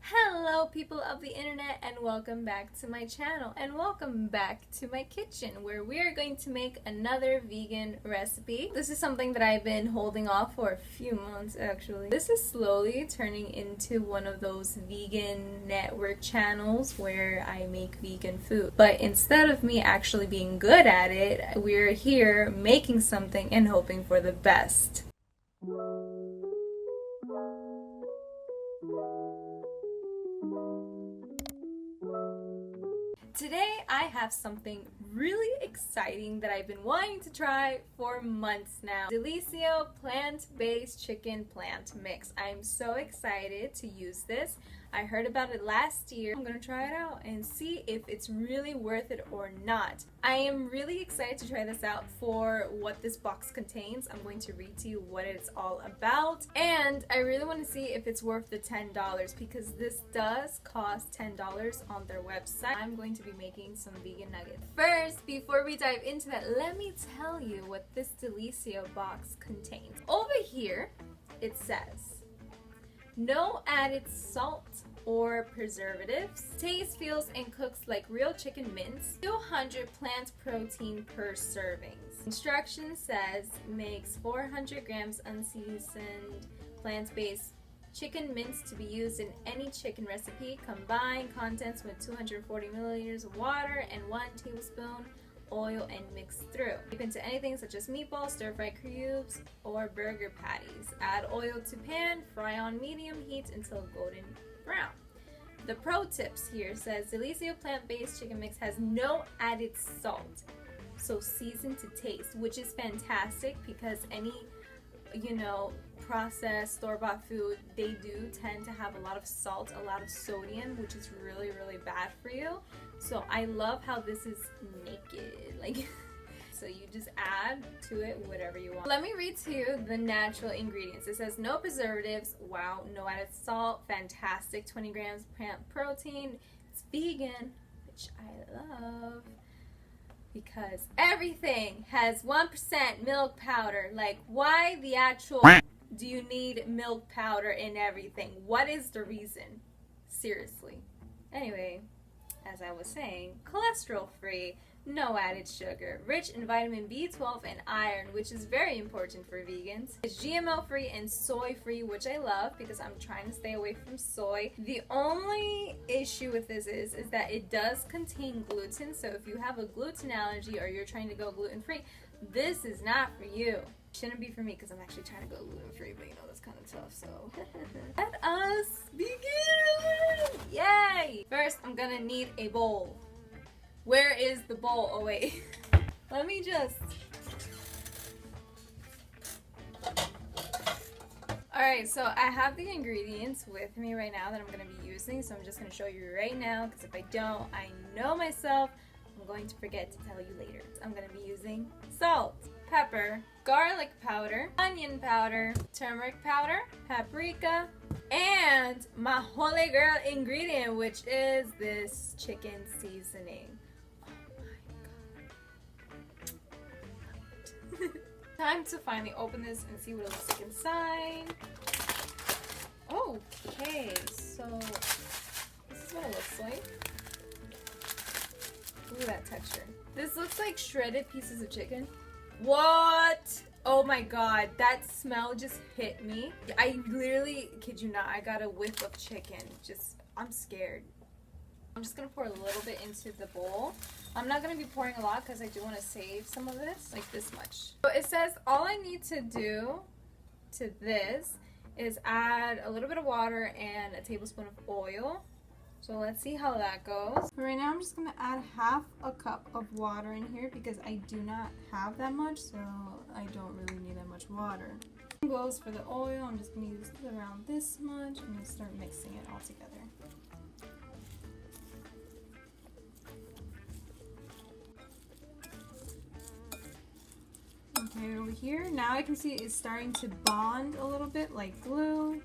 Hello people of the internet, and welcome back to my channel and welcome back to my kitchen where we are going to make another vegan recipe. This is something that I've been holding off for a few months actually. This is slowly turning into one of those vegan network channels where I make vegan food. But instead of me actually being good at it, we're here making something and hoping for the best. Today I have something really exciting that I've been wanting to try for months now. Deliciou Plant-Based Chicken Plant Mix. I'm so excited to use this. I heard about it last year. I'm gonna try it out and see if it's really worth it or not. I am really excited to try this out for what this box contains. I'm going to read to you what it's all about, and I really want to see if it's worth the $10 because this does cost $10 on their website. I'm going to be making some vegan nuggets. First, before we dive into that, let me tell you what this Deliciou box contains. Over here, it says, no added salt or preservatives. Taste, feels, and cooks like real chicken mince. 200 plant protein per servings. Instruction says makes 400 grams unseasoned plant-based chicken mince to be used in any chicken recipe. Combine contents with 240 milliliters of water and 1 tablespoon oil and mix through. Dip into anything such as meatballs, stir-fry cubes, or burger patties. Add oil to pan, fry on medium heat until golden brown. The pro tips here says Deliciou Plant-Based Chicken Mix has no added salt, so season to taste, which is fantastic because any processed store-bought food, they do tend to have a lot of salt, a lot of sodium, which is really bad for you. So I love how this is naked, so you just add to it whatever you want. Let me read to you the natural ingredients. It says no preservatives, wow, no added salt, fantastic, 20 grams plant protein, it's vegan, which I love, because everything has 1% milk powder. Like, why the actual do you need milk powder in everything? What is the reason? Seriously. Anyway, as I was saying, cholesterol free, no added sugar, rich in vitamin B12 and iron, which is very important for vegans. It's GMO free and soy free, which I love because I'm trying to stay away from soy. The only issue with this is that it does contain gluten, so if you have a gluten allergy or you're trying to go gluten free, this is not for you. Shouldn't be for me because I'm actually trying to go gluten free, but that's kind of tough, so let us begin! Yay! First, I'm gonna need a bowl. Where is the bowl? Oh wait. Let me just... Alright, so I have the ingredients with me right now that I'm going to be using, so I'm just going to show you right now, because if I don't, I know myself, I'm going to forget to tell you later. I'm going to be using salt, pepper, garlic powder, onion powder, turmeric powder, paprika, and my holy girl ingredient, which is this chicken seasoning. Time to finally open this and see what it looks like inside. Okay, so this is what it looks like. Look at that texture. This looks like shredded pieces of chicken. What? Oh my god, that smell just hit me. I literally, kid you not, I got a whiff of chicken. I'm scared. I'm just going to pour a little bit into the bowl. I'm not going to be pouring a lot because I do want to save some of this, like this much. So it says all I need to do to this is add a little bit of water and a tablespoon of oil. So let's see how that goes. Right now I'm just going to add half a cup of water in here because I do not have that much, so I don't really need that much water. Same goes for the oil. I'm just going to use around this much and start mixing it all together. Okay, over here, now I can see it's starting to bond a little bit like glue.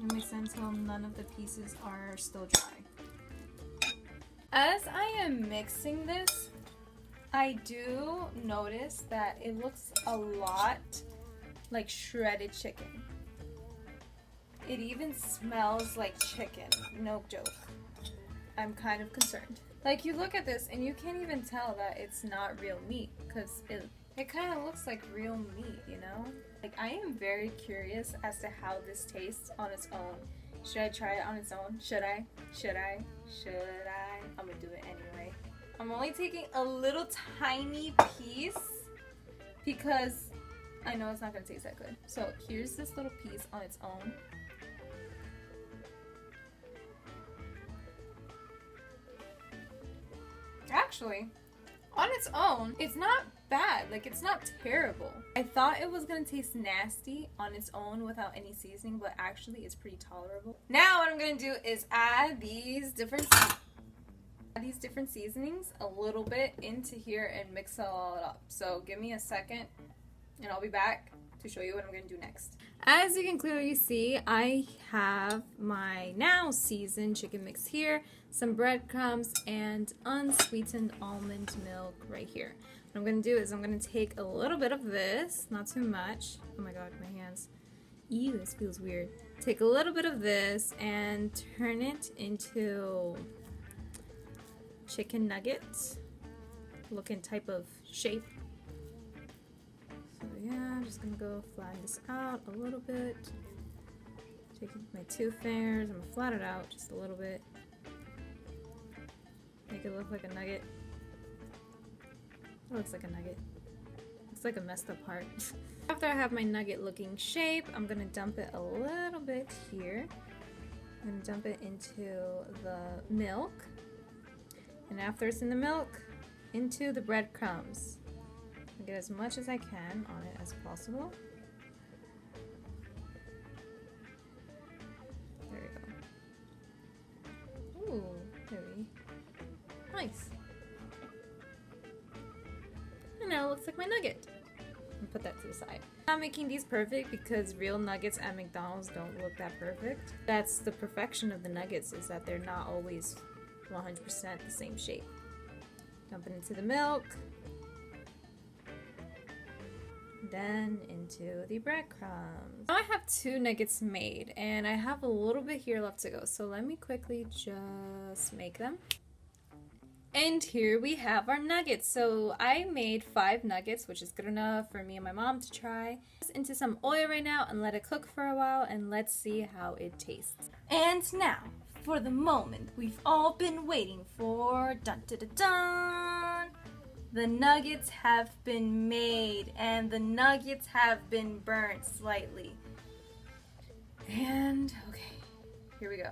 And mix until none of the pieces are still dry. As I am mixing this, I do notice that it looks a lot like shredded chicken. It even smells like chicken. No joke. I'm kind of concerned. Like, you look at this and you can't even tell that it's not real meat because it kind of looks like real meat, you know? Like, I am very curious as to how this tastes on its own. Should I try it on its own? Should I? Should I? Should I? I'm gonna do it anyway. I'm only taking a little tiny piece because I know it's not gonna taste that good. So here's this little piece on its own. Actually, on its own, it's not bad. Like, it's not terrible. I thought it was gonna taste nasty on its own without any seasoning, but actually it's pretty tolerable. Now what I'm gonna do is add these different seasonings a little bit into here and mix it all up. So give me a second and I'll be back to show you what I'm gonna do next. As you can clearly see, I have my now seasoned chicken mix here, some breadcrumbs, and unsweetened almond milk right here. What I'm gonna do is I'm gonna take a little bit of this, not too much. Oh my god, my hands. Ew, this feels weird. Take a little bit of this and turn it into chicken nuggets looking type of shape. So yeah, I'm just gonna go flatten this out a little bit. Taking my 2 fingers, I'm gonna flatten it out just a little bit. Make it look like a nugget. It looks like a nugget. It's like a messed up heart. After I have my nugget looking shape, I'm gonna dump it a little bit here. I'm gonna dump it into the milk. And after it's in the milk, into the breadcrumbs. I'll get as much as I can on it as possible. There we go. Ooh, very nice. And now it looks like my nugget. And put that to the side. I'm not making these perfect because real nuggets at McDonald's don't look that perfect. That's the perfection of the nuggets, is that they're not always 100% the same shape. Dump it into the milk. Then into the breadcrumbs. Now I have 2 nuggets made and I have a little bit here left to go. So let me quickly just make them. And here we have our nuggets. So I made 5 nuggets, which is good enough for me and my mom to try. Into some oil right now and let it cook for a while and let's see how it tastes. And now, for the moment we've all been waiting for. Dun dun dun dun! The nuggets have been made and the nuggets have been burnt slightly. And okay, here we go.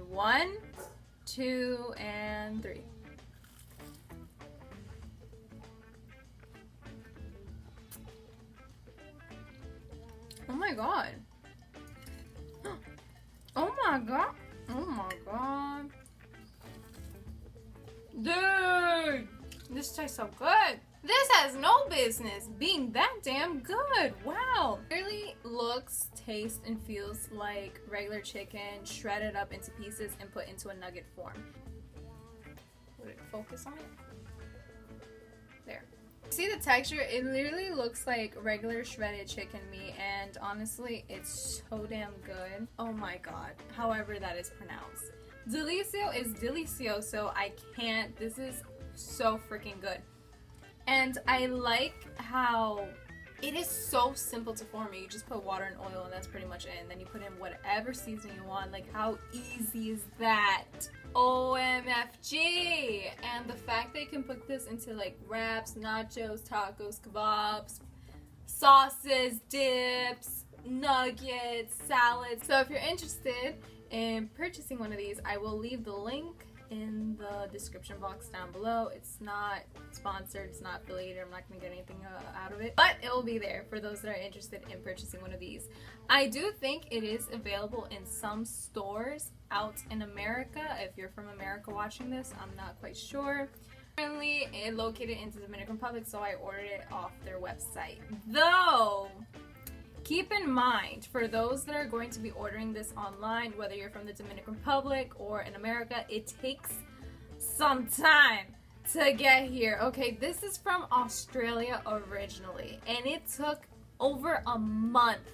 1, 2, and 3. Oh my god. Oh my god. Oh my god. Dude, this tastes so good. This has no business being that damn good. Wow. It really looks, tastes, and feels like regular chicken shredded up into pieces and put into a nugget form. Would it focus on it? There. See the texture? It literally looks like regular shredded chicken meat, and honestly, it's so damn good. Oh my god. However that is pronounced. Deliciou is delicioso. I can't. This is so freaking good. And I like how it is so simple to form. You just put water and oil and that's pretty much it. And then you put in whatever seasoning you want. Like, how easy is that? OMFG! And the fact that you can put this into like wraps, nachos, tacos, kebabs, sauces, dips, nuggets, salads. So if you're interested in purchasing one of these, I will leave the link in the description box down below. It's not sponsored, it's not affiliated, I'm not going to get anything out of it, but it will be there for those that are interested in purchasing one of these. I do think it is available in some stores out in America. If you're from America watching this, I'm not quite sure. Currently it's located in the Dominican Republic, so I ordered it off their website. Though, keep in mind, for those that are going to be ordering this online, whether you're from the Dominican Republic or in America, it takes some time to get here. Okay, this is from Australia originally, and it took over a month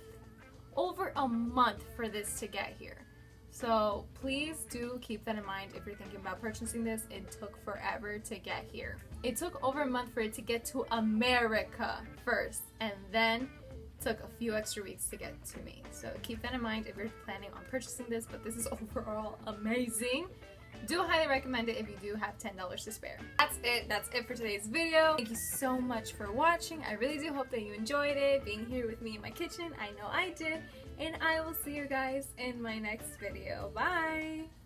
over a month for this to get here. So please do keep that in mind if you're thinking about purchasing this. It took forever to get here. It took over a month for it to get to America first, and then took a few extra weeks to get to me. So keep that in mind if you're planning on purchasing this, but this is overall amazing. Do highly recommend it if you do have $10 to spare. That's it for today's video. Thank you so much for watching. I really do hope that you enjoyed it, being here with me in my kitchen. I know I did. And I will see you guys in my next video. Bye!